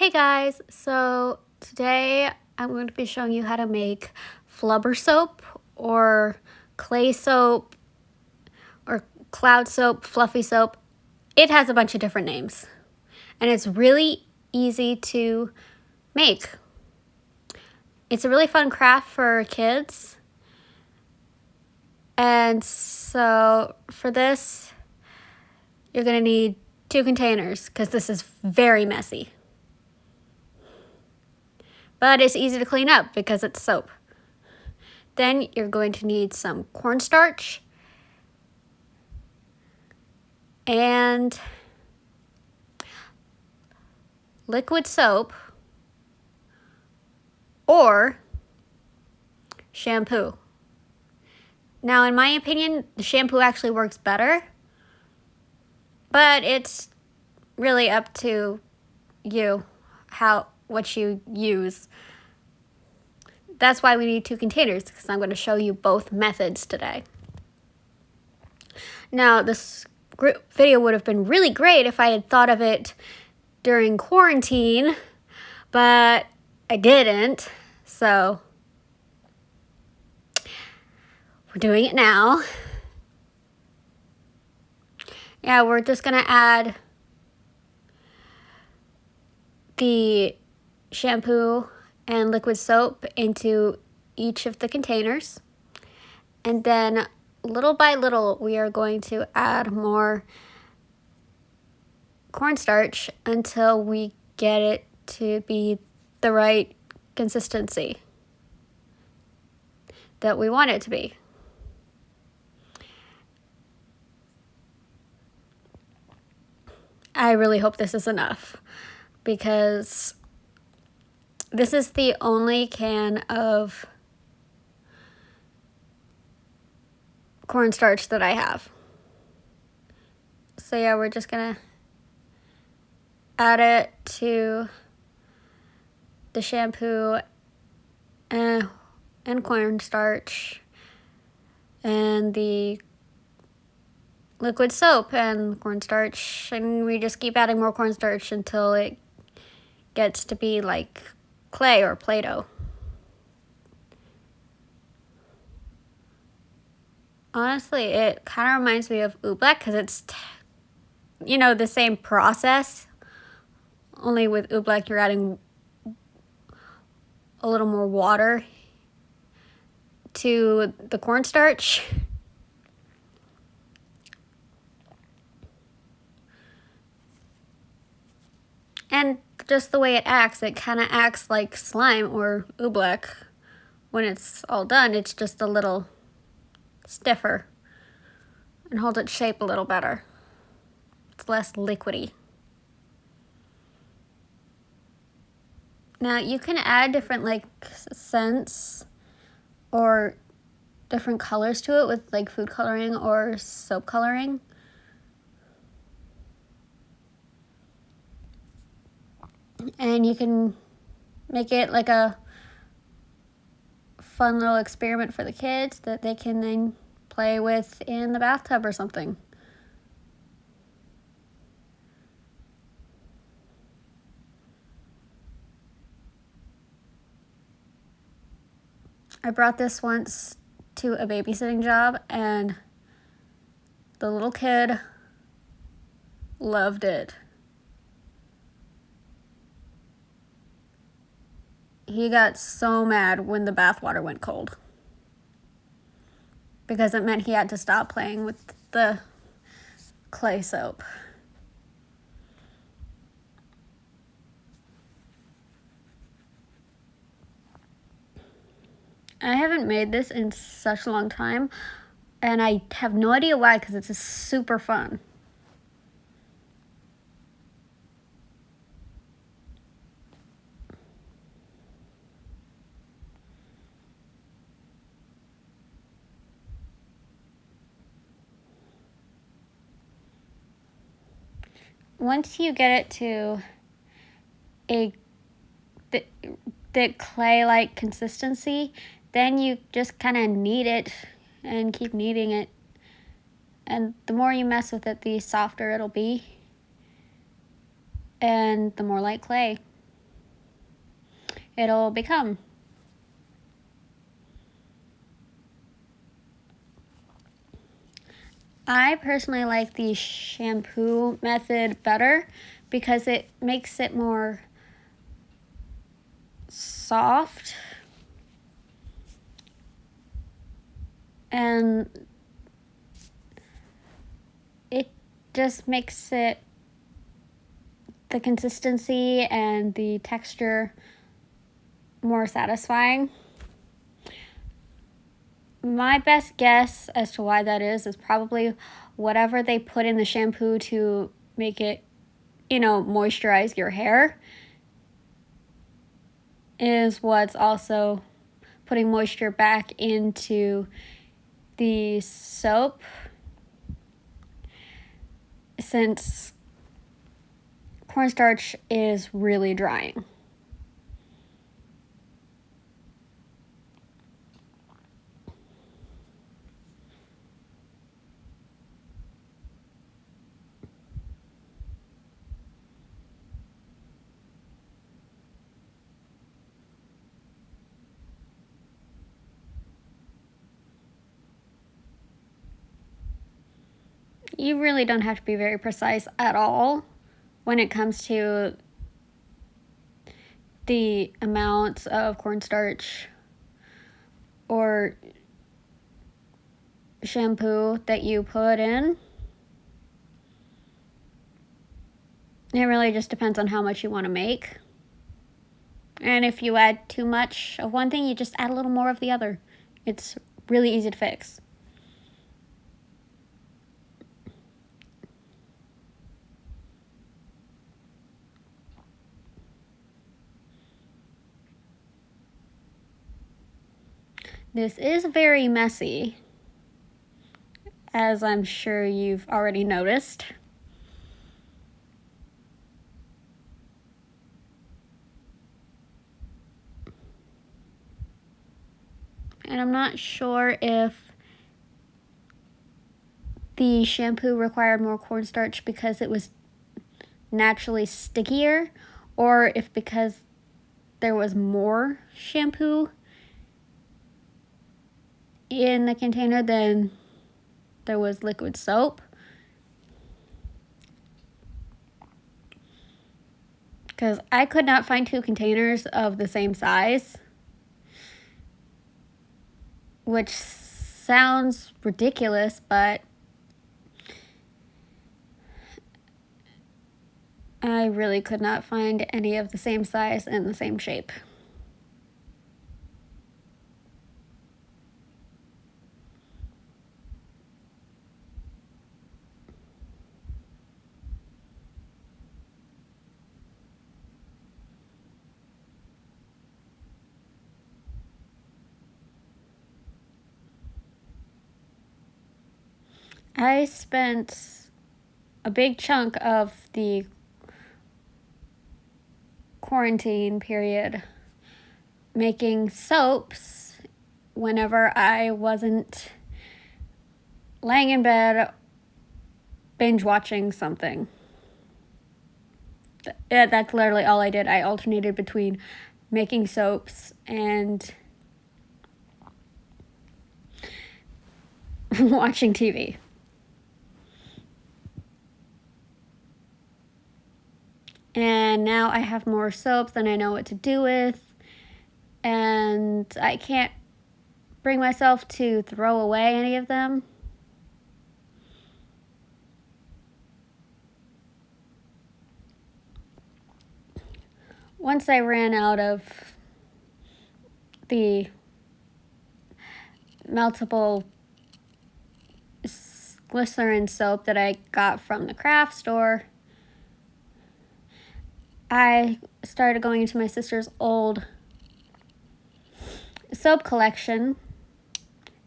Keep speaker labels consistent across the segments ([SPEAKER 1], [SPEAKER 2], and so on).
[SPEAKER 1] Hey guys, so today I'm going to be showing you how to make flubber soap or clay soap or cloud soap, fluffy soap. It has a bunch of different names and it's really easy to make. It's a really fun craft for kids. And so for this, you're going to need 2 containers because this is very messy. But it's easy to clean up because it's soap. Then you're going to need some cornstarch and liquid soap or shampoo. Now, in my opinion, the shampoo actually works better, but it's really up to you what you use. That's why we need 2 containers, because I'm going to show you both methods today. Now, this video would have been really great if I had thought of it during quarantine, but I didn't, so we're doing it now. Yeah, we're just going to add the shampoo and liquid soap into each of the containers. And then little by little, we are going to add more cornstarch until we get it to be the right consistency that we want it to be. I really hope this is enough because this is the only can of cornstarch that I have. So yeah, we're just gonna add it to the shampoo and cornstarch and the liquid soap and cornstarch, and we just keep adding more cornstarch until it gets to be like clay or Play-Doh. Honestly, it kind of reminds me of oobleck because it's, the same process. Only with oobleck, you're adding a little more water to the cornstarch. And just the way it kind of acts like slime or oobleck. When it's all done, it's just a little stiffer and holds its shape a little better. It's less liquidy. Now you can add different scents or different colors to it with food coloring or soap coloring. And you can make it like a fun little experiment for the kids that they can then play with in the bathtub or something. I brought this once to a babysitting job and the little kid loved it. He got so mad when the bathwater went cold because it meant he had to stop playing with the clay soap. I haven't made this in such a long time, and I have no idea why, because it's super fun. Once you get it to a thick clay-like consistency, then you just kind of knead it and keep kneading it. And the more you mess with it, the softer it'll be. And the more like clay. it'll become. I personally like the shampoo method better because it makes it more soft and it just makes it the consistency and the texture more satisfying. My best guess as to why that is probably whatever they put in the shampoo to make it, moisturize your hair is what's also putting moisture back into the soap, since cornstarch is really drying. You really don't have to be very precise at all when it comes to the amount of cornstarch or shampoo that you put in. It really just depends on how much you want to make. And if you add too much of one thing, you just add a little more of the other. It's really easy to fix. This is very messy, as I'm sure you've already noticed. And I'm not sure if the shampoo required more cornstarch because it was naturally stickier, or if because there was more shampoo in the container than there was liquid soap. Because I could not find 2 containers of the same size, which sounds ridiculous, but I really could not find any of the same size and the same shape. I spent a big chunk of the quarantine period making soaps whenever I wasn't laying in bed binge watching something. That's literally all I did. I alternated between making soaps and watching TV. And now I have more soaps than I know what to do with. And I can't bring myself to throw away any of them. Once I ran out of the meltable glycerin soap that I got from the craft store, I started going into my sister's old soap collection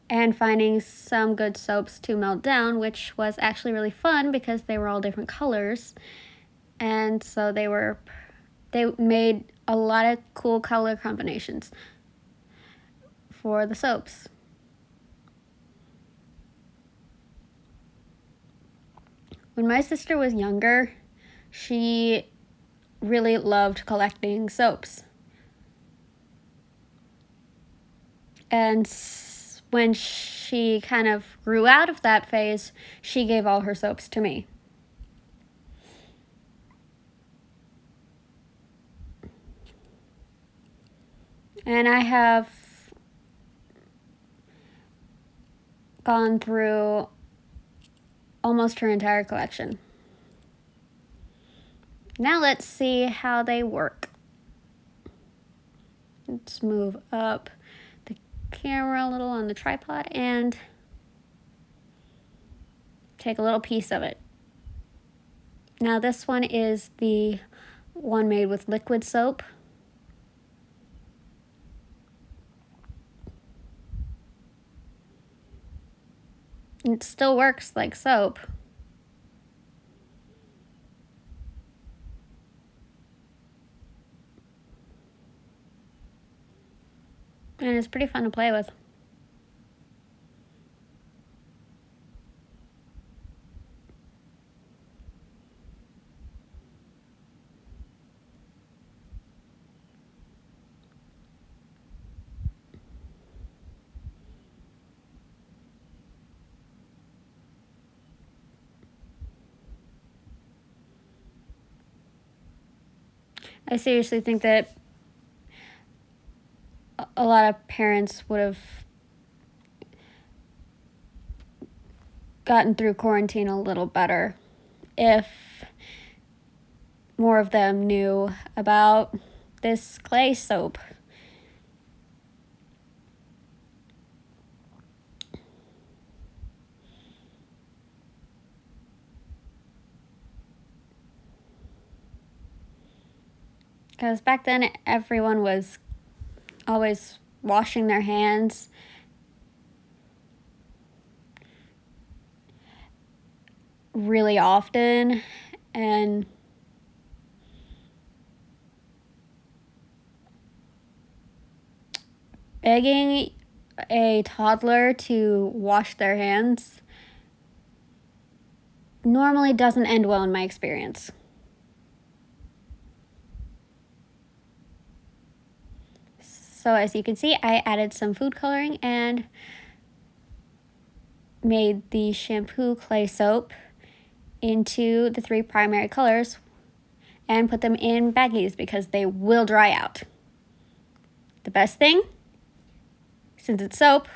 [SPEAKER 1] and finding some good soaps to melt down, which was actually really fun because they were all different colors. And so they made a lot of cool color combinations for the soaps. When my sister was younger, she really loved collecting soaps. And when she kind of grew out of that phase, she gave all her soaps to me. And I have gone through almost her entire collection. Now let's see how they work. Let's move up the camera a little on the tripod and take a little piece of it. Now this one is the one made with liquid soap. It still works like soap. And it's pretty fun to play with. I seriously think that a lot of parents would have gotten through quarantine a little better if more of them knew about this clay soap. Because back then everyone was always washing their hands. Really often, and begging a toddler to wash their hands normally doesn't end well in my experience. So as you can see, I added some food coloring and made the shampoo clay soap into the 3 primary colors and put them in baggies because they will dry out. The best thing, since it's soap,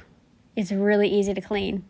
[SPEAKER 1] it's really easy to clean.